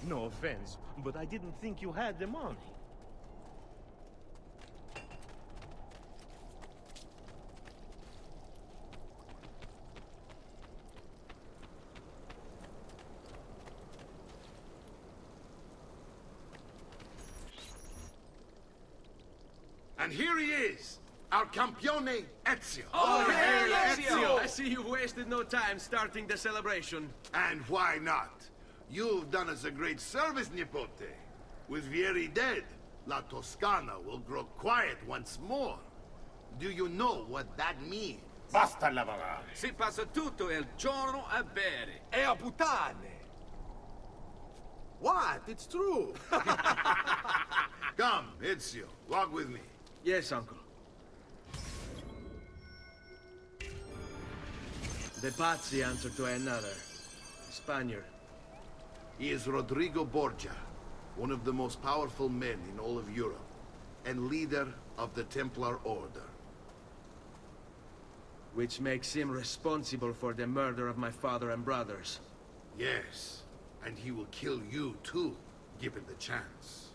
No offense, but I didn't think you had the money. And here he is, our campione Ezio. Oh, hey, Ezio! I see you wasted no time starting the celebration. And why not? You've done us a great service, Nipote. With Vieri dead, La Toscana will grow quiet once more. Do you know what that means? Basta lavorare. Si passa tutto il giorno a bere. E a puttane! What? It's true! Come, Ezio, walk with me. Yes, uncle. The Pazzi answer to another. Spaniard. He is Rodrigo Borgia, one of the most powerful men in all of Europe, and leader of the Templar Order. Which makes him responsible for the murder of my father and brothers. Yes, and he will kill you too, given the chance.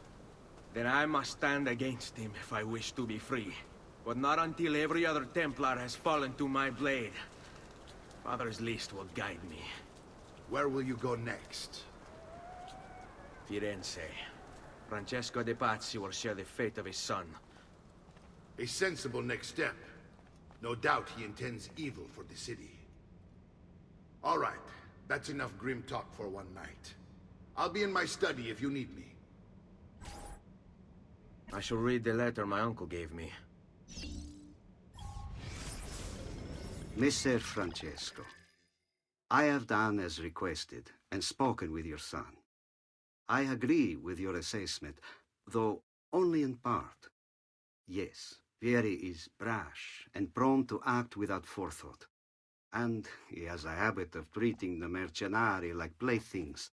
Then I must stand against him if I wish to be free. But not until every other Templar has fallen to my blade. Father's list will guide me. Where will you go next? Firenze. Francesco de Pazzi will share the fate of his son. A sensible next step. No doubt he intends evil for the city. All right, that's enough grim talk for one night. I'll be in my study if you need me. I shall read the letter my uncle gave me. Messer Francesco, I have done as requested and spoken with your son. I agree with your assessment, though only in part. Yes, Vieri is brash and prone to act without forethought. And he has a habit of treating the mercenari like playthings.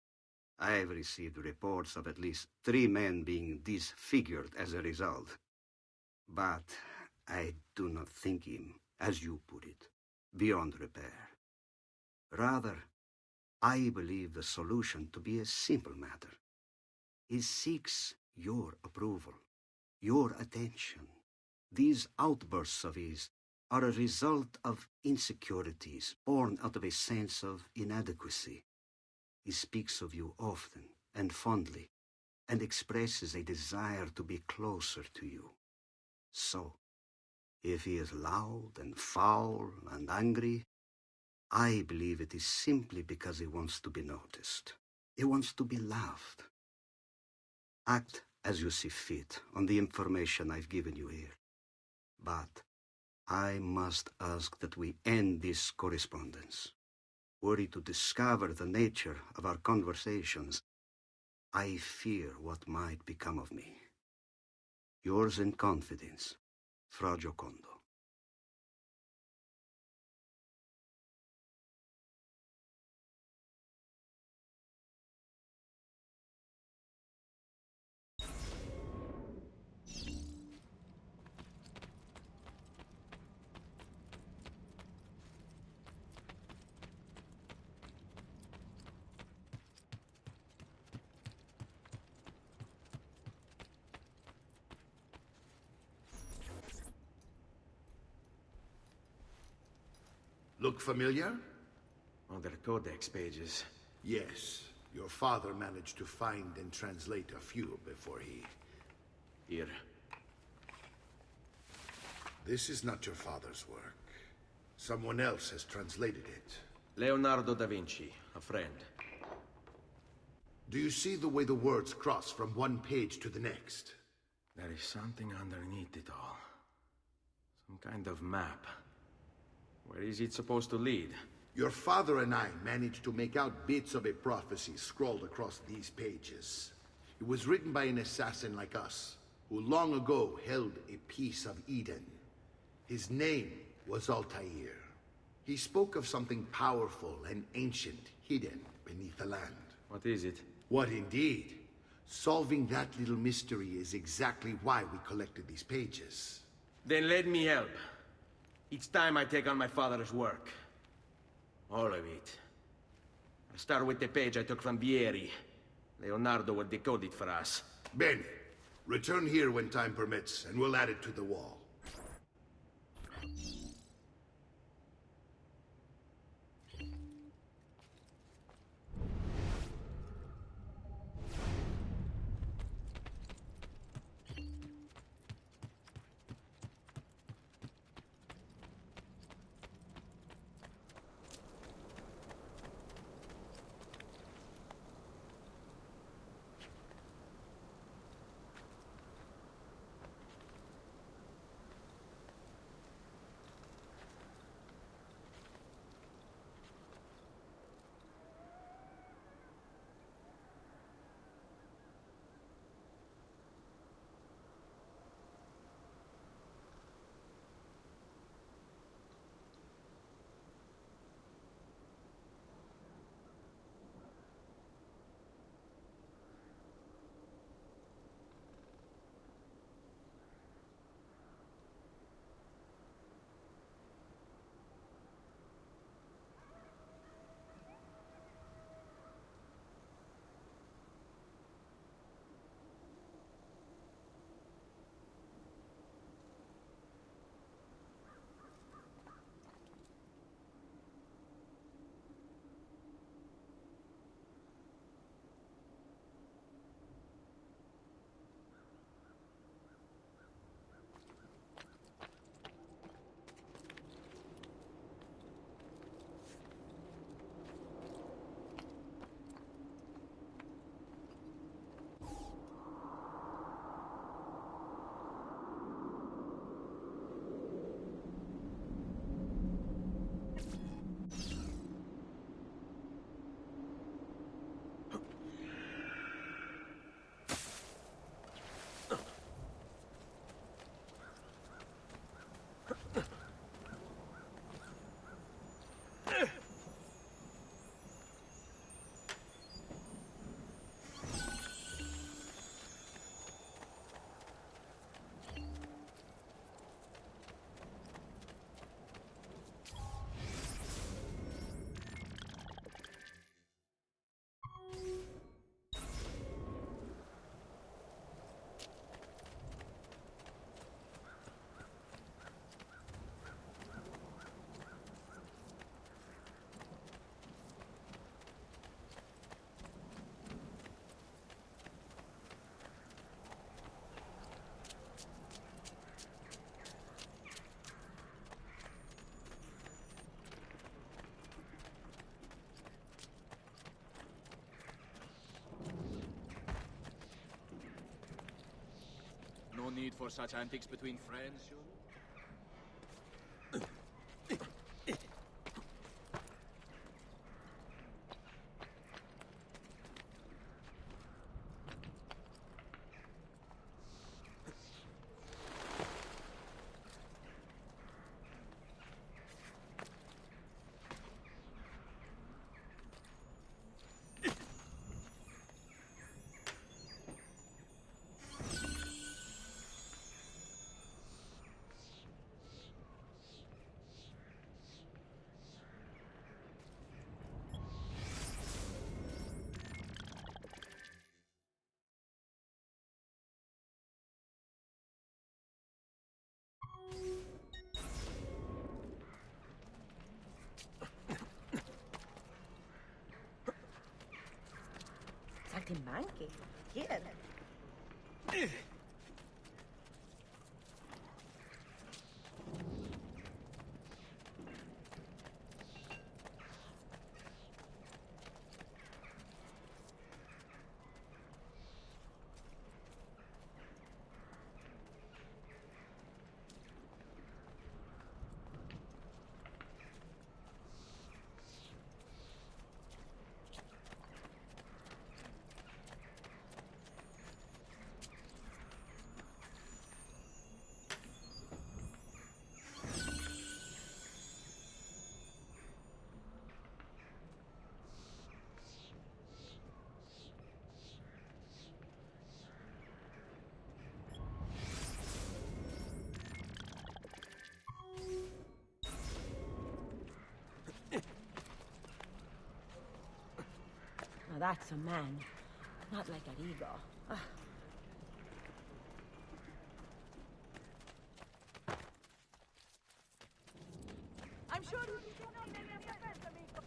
I have received reports of at least 3 men being disfigured as a result. But I do not think him, as you put it, beyond repair. Rather, I believe the solution to be a simple matter. He seeks your approval, your attention. These outbursts of his are a result of insecurities born out of a sense of inadequacy. He speaks of you often and fondly, and expresses a desire to be closer to you. So, if he is loud and foul and angry, I believe it is simply because he wants to be noticed. He wants to be loved. Act as you see fit on the information I've given you here. But I must ask that we end this correspondence. Were he to discover the nature of our conversations, I fear what might become of me. Yours in confidence, Fra Giocondo. Look familiar? Other codex pages. Yes. Your father managed to find and translate a few before he... Here. This is not your father's work. Someone else has translated it. Leonardo da Vinci, a friend. Do you see the way the words cross from one page to the next? There is something underneath it all. Some kind of map. Where is it supposed to lead? Your father and I managed to make out bits of a prophecy scrawled across these pages. It was written by an assassin like us, who long ago held a piece of Eden. His name was Altair. He spoke of something powerful and ancient hidden beneath the land. What is it? What indeed? Solving that little mystery is exactly why we collected these pages. Then let me help. Each time I take on my father's work. All of it. I'll start with the page I took from Vieri. Leonardo will decode it for us. Bene. Return here when time permits, and we'll add it to the wall. No need for such antics between friends, surely? Saltimbanchi. Here. Now that's a man. Not like Arrigo. Ah. I'm sure you cannot make any offense, amigo.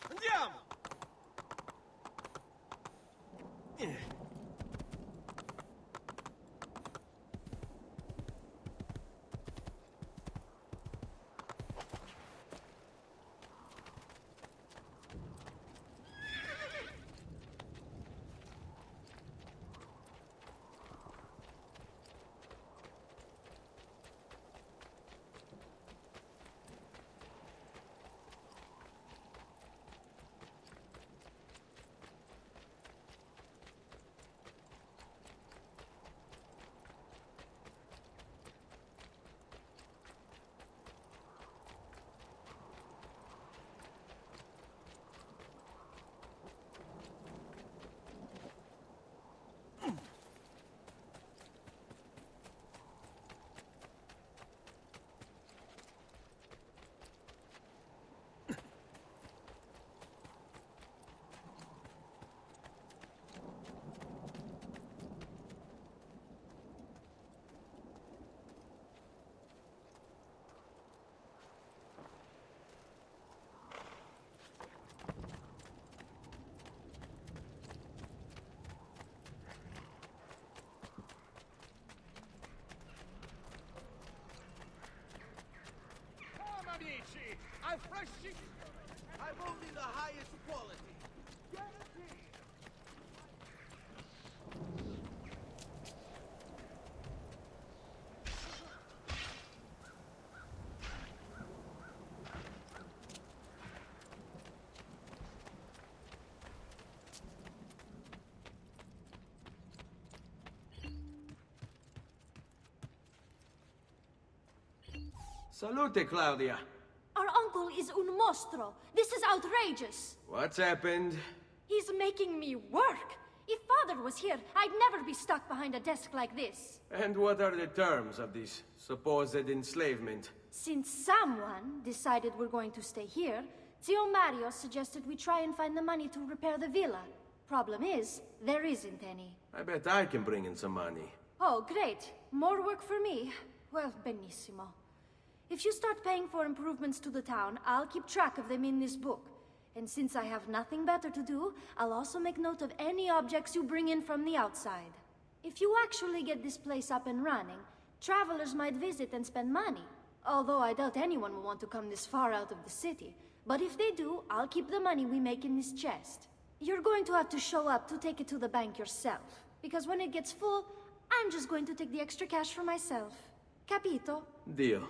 Andiamo! Amici, I'm fresh chicken. I've only the highest quality. Guaranteed. Salute, Claudia. Our uncle is un mostro. This is outrageous. What's happened? He's making me work. If Father was here, I'd never be stuck behind a desk like this. And what are the terms of this supposed enslavement? Since someone decided we're going to stay here, Zio Mario suggested we try and find the money to repair the villa. Problem is, there isn't any. I bet I can bring in some money. Oh, great. More work for me. Well, benissimo. If you start paying for improvements to the town, I'll keep track of them in this book. And since I have nothing better to do, I'll also make note of any objects you bring in from the outside. If you actually get this place up and running, travelers might visit and spend money. Although I doubt anyone will want to come this far out of the city. But if they do, I'll keep the money we make in this chest. You're going to have to show up to take it to the bank yourself. Because when it gets full, I'm just going to take the extra cash for myself. Capito? Deal.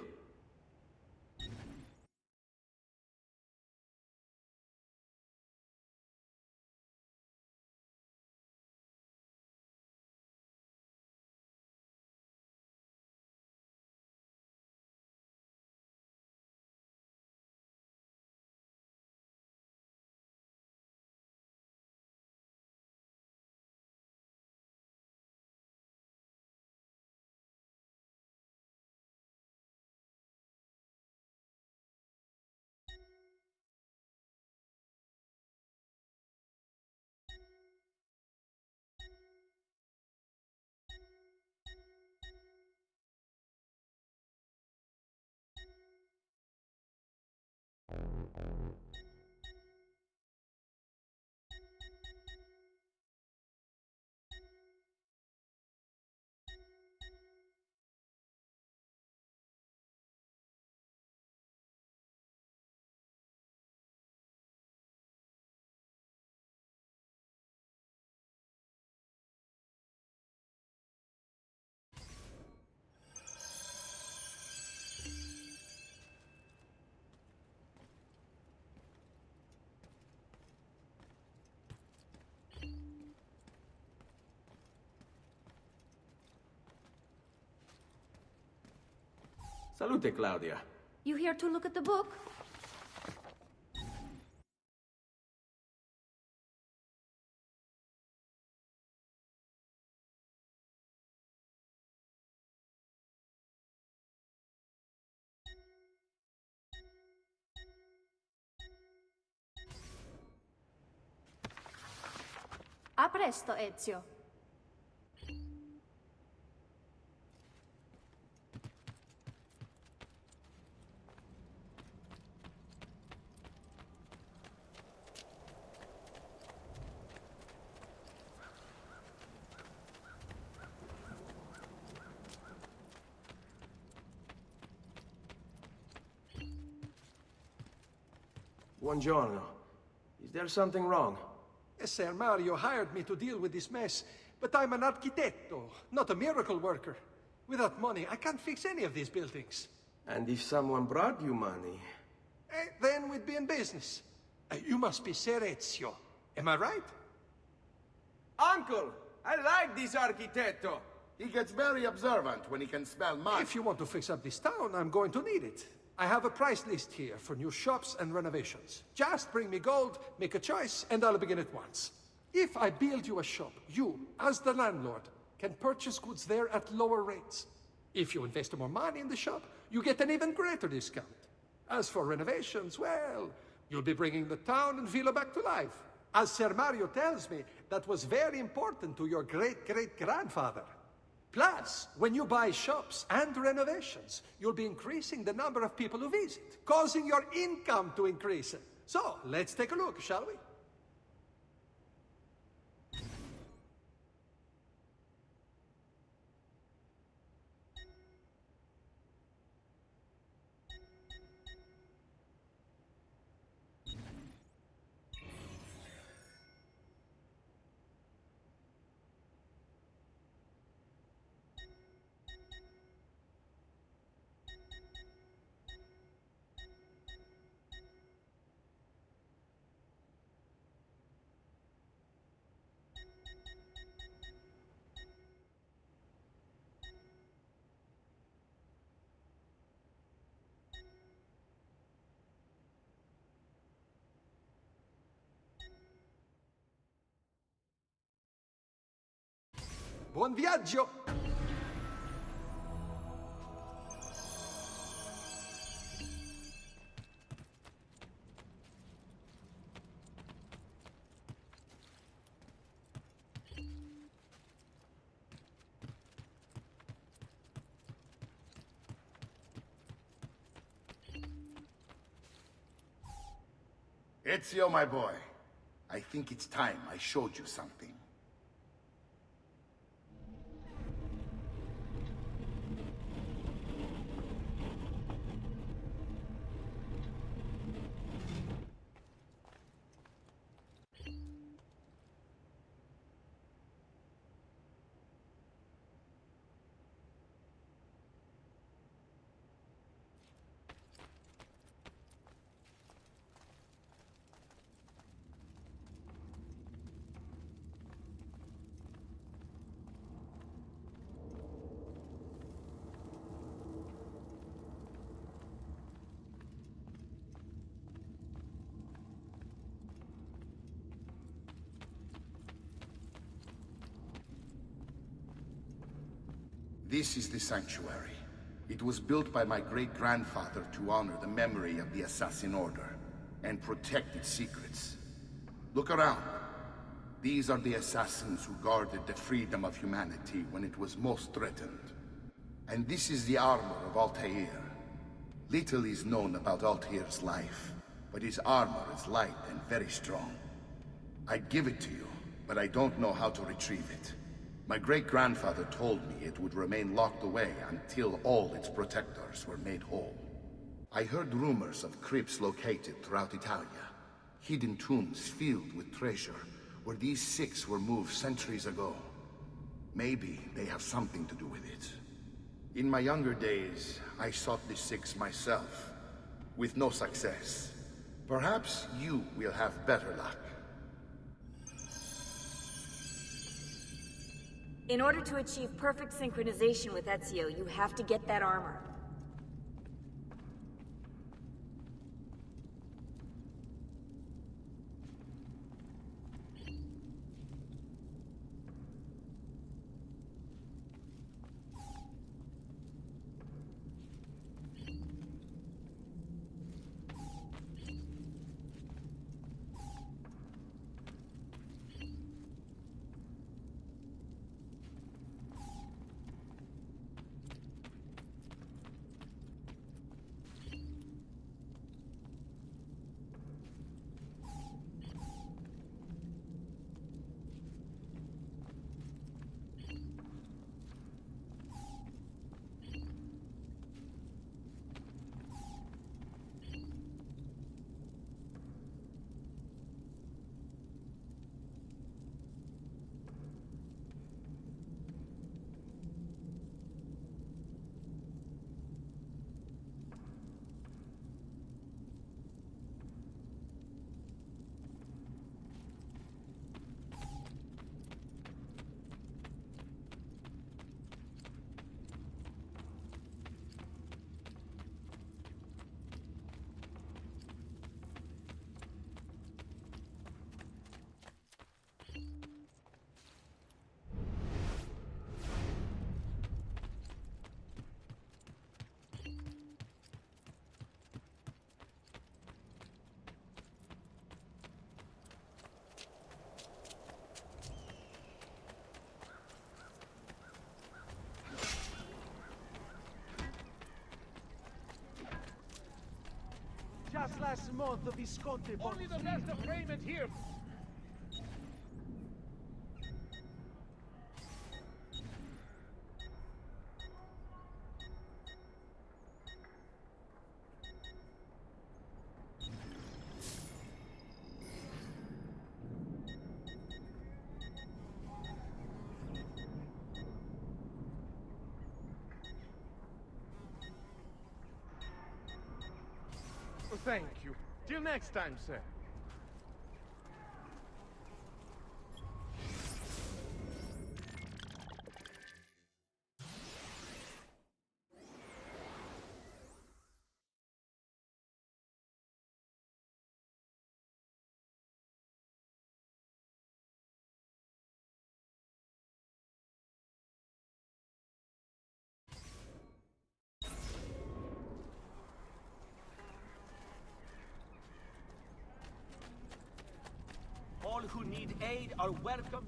Salute, Claudia. You here to look at the book? A presto, Ezio. Buongiorno. Is there something wrong? Ser Mario hired me to deal with this mess, but I'm an architetto, not a miracle worker. Without money, I can't fix any of these buildings. And if someone brought you money? Then we'd be in business. You must be Ser Ezio. Am I right? Uncle! I like this architetto! He gets very observant when he can smell mud. If you want to fix up this town, I'm going to need it. I have a price list here for new shops and renovations. Just bring me gold, make a choice, and I'll begin at once. If I build you a shop, you, as the landlord, can purchase goods there at lower rates. If you invest more money in the shop, you get an even greater discount. As for renovations, well, you'll be bringing the town and villa back to life. As Ser Mario tells me, that was very important to your great-great-grandfather. Plus, when you buy shops and renovations, you'll be increasing the number of people who visit, causing your income to increase. So, let's take a look, shall we? Buon viaggio! Ezio, my boy, I think it's time I showed you something. This is the sanctuary. It was built by my great-grandfather to honor the memory of the Assassin Order and protect its secrets. Look around. These are the assassins who guarded the freedom of humanity when it was most threatened. And this is the armor of Altair. Little is known about Altair's life, but his armor is light and very strong. I'd give it to you, but I don't know how to retrieve it. My great-grandfather told me it would remain locked away until all its protectors were made whole. I heard rumors of crypts located throughout Italia, hidden tombs filled with treasure, where these six were moved centuries ago. Maybe they have something to do with it. In my younger days, I sought the six myself, with no success. Perhaps you will have better luck. In order to achieve perfect synchronization with Ezio, you have to get that armor. Just last month, the Visconti bought... Only the best of payment here. Thank you. Till next time, sir. All who need aid are welcome.